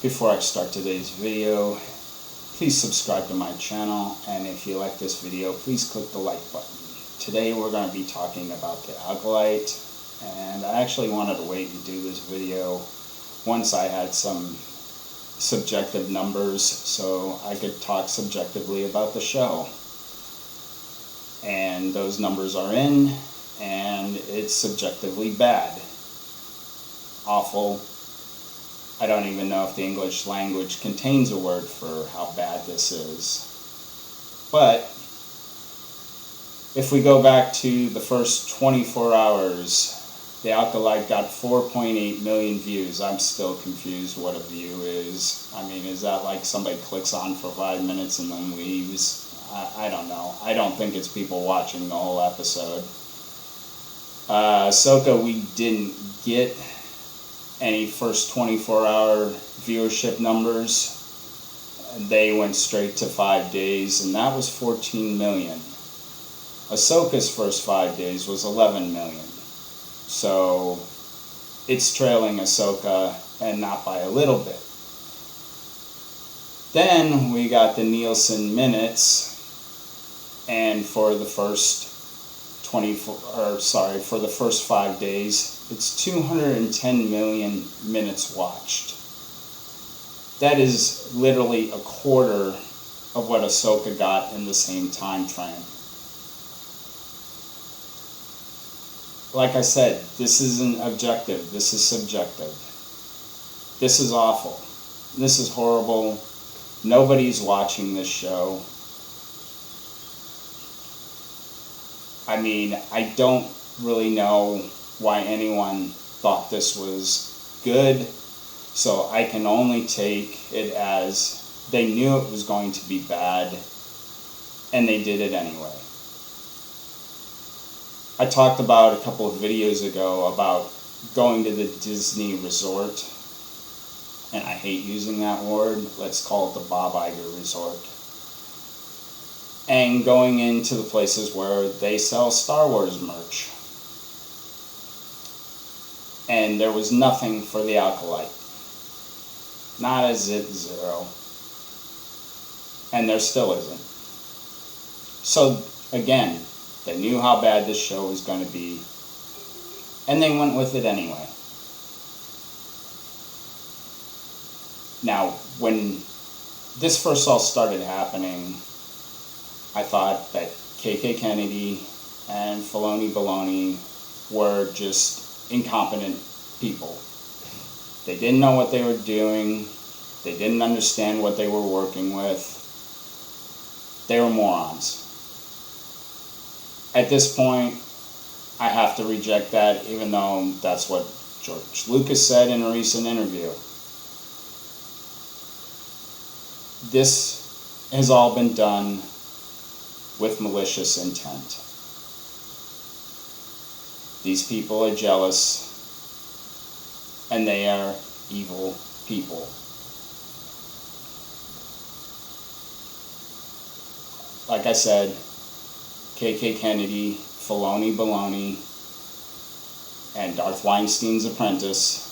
Before I start today's video, please subscribe to my channel, and if you like this video, please click the like button. Today we're going to be talking about the alkalite, and I actually wanted to wait and do this video once I had some subjective numbers so I could talk subjectively about the show. And those numbers are in, and it's subjectively bad. Awful. I don't even know if the English language contains a word for how bad this is. But if we go back to the first 24 hours, the alkalite got 4.8 million views. I'm still confused what a view is. I mean, is that like somebody clicks on for 5 minutes and then leaves? I don't know. I don't think it's people watching the whole episode. Ahsoka, we didn't get any first 24-hour viewership numbers. They went straight to 5 days, and that was 14 million. Ahsoka's first 5 days was 11 million. So it's trailing Ahsoka, and not by a little bit. Then we got the Nielsen minutes, and for the first for the first 5 days, it's 210 million minutes watched. That is literally a quarter of what Ahsoka got in the same time frame. Like I said, this isn't objective, this is subjective. This is awful. This is horrible. Nobody's watching this show. I mean, I don't really know why anyone thought this was good, so I can only take it as they knew it was going to be bad, and they did it anyway. I talked about a couple of videos ago about going to the Disney resort, and I hate using that word, let's call it the Bob Iger resort, and going into the places where they sell Star Wars merch. And there was nothing for the alkalite. Not a zero. And there still isn't. So, again, they knew how bad this show was going to be, and they went with it anyway. Now, when this first all started happening, I thought that KK Kennedy and Filoni Baloney were just incompetent people. They didn't know what they were doing. They didn't understand what they were working with. They were morons. At this point, I have to reject that, even though that's what George Lucas said in a recent interview. This has all been done with malicious intent. These people are jealous, and they are evil people. Like I said, KK Kennedy, Filoni Baloney, and Darth Weinstein's apprentice,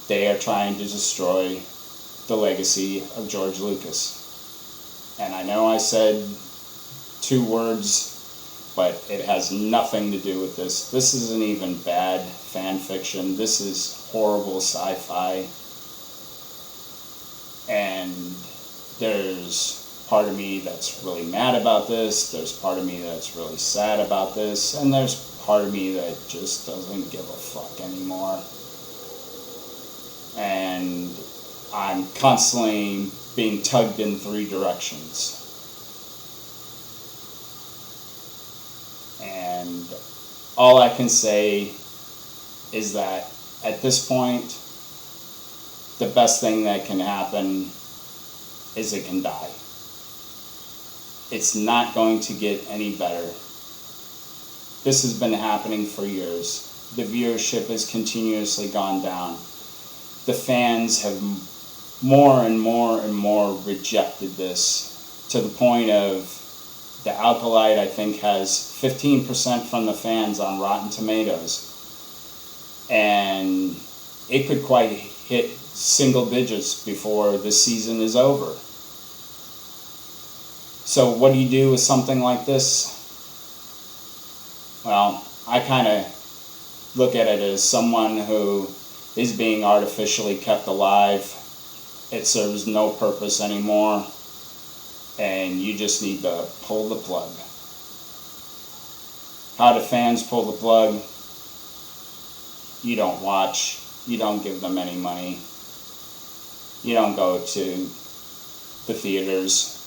they are trying to destroy the legacy of George Lucas. And I know I said 2 words, but it has nothing to do with this. This isn't even bad fan fiction. This is horrible sci-fi. And there's part of me that's really mad about this. There's part of me that's really sad about this. And there's part of me that just doesn't give a fuck anymore. And I'm constantly being tugged in 3 directions. And all I can say is that at this point, the best thing that can happen is it can die. It's not going to get any better. This has been happening for years. The viewership has continuously gone down. The fans have more and more rejected this, to the point of the alkalite, I think, has 15% from the fans on Rotten Tomatoes. And it could quite hit single digits before the season is over. So what do you do with something like this? Well, I kind of look at it as someone who is being artificially kept alive. It serves no purpose anymore, and you just need to pull the plug. How do fans pull the plug? You don't watch. You don't give them any money. You don't go to the theaters.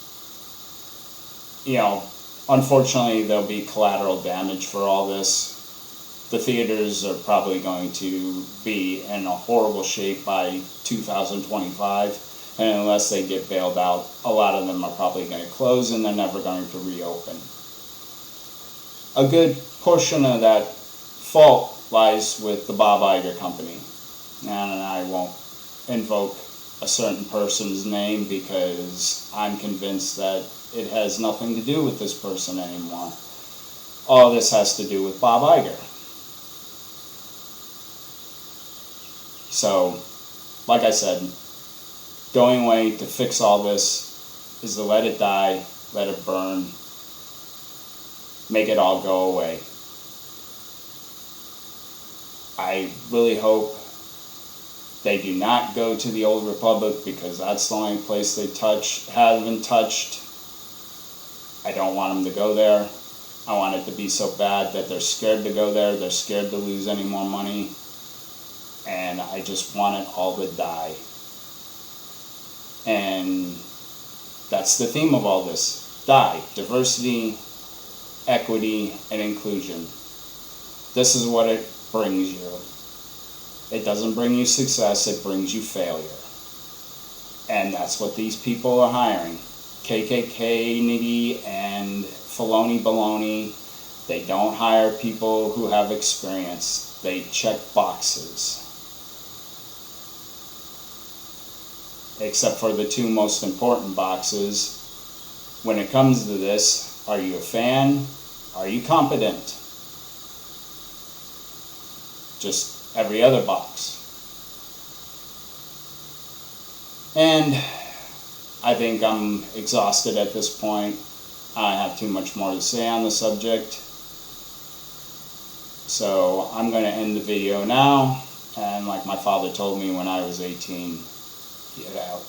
You know, unfortunately, there'll be collateral damage for all this. The theaters are probably going to be in a horrible shape by 2025, and unless they get bailed out, a lot of them are probably going to close and they're never going to reopen. A good portion of that fault lies with the Bob Iger company, and I won't invoke a certain person's name because I'm convinced that it has nothing to do with this person anymore. All this has to do with Bob Iger. So, like I said, the only way to fix all this is to let it die, let it burn, make it all go away. I really hope they do not go to the Old Republic, because that's the only place they haven't touched. I don't want them to go there. I want it to be so bad that they're scared to go there. They're scared to lose any more money. And I just want it all to die. And that's the theme of all this. Die. Diversity, equity, and inclusion. This is what it brings you. It doesn't bring you success, it brings you failure. And that's what these people are hiring. KKK, nitty, and Filoni baloney. They don't hire people who have experience. They check boxes. Except for the two most important boxes. When it comes to this, are you a fan? Are you competent? Just every other box. And I think I'm exhausted at this point. I have too much more to say on the subject. So I'm going to end the video now. And like my father told me when I was 18, get out.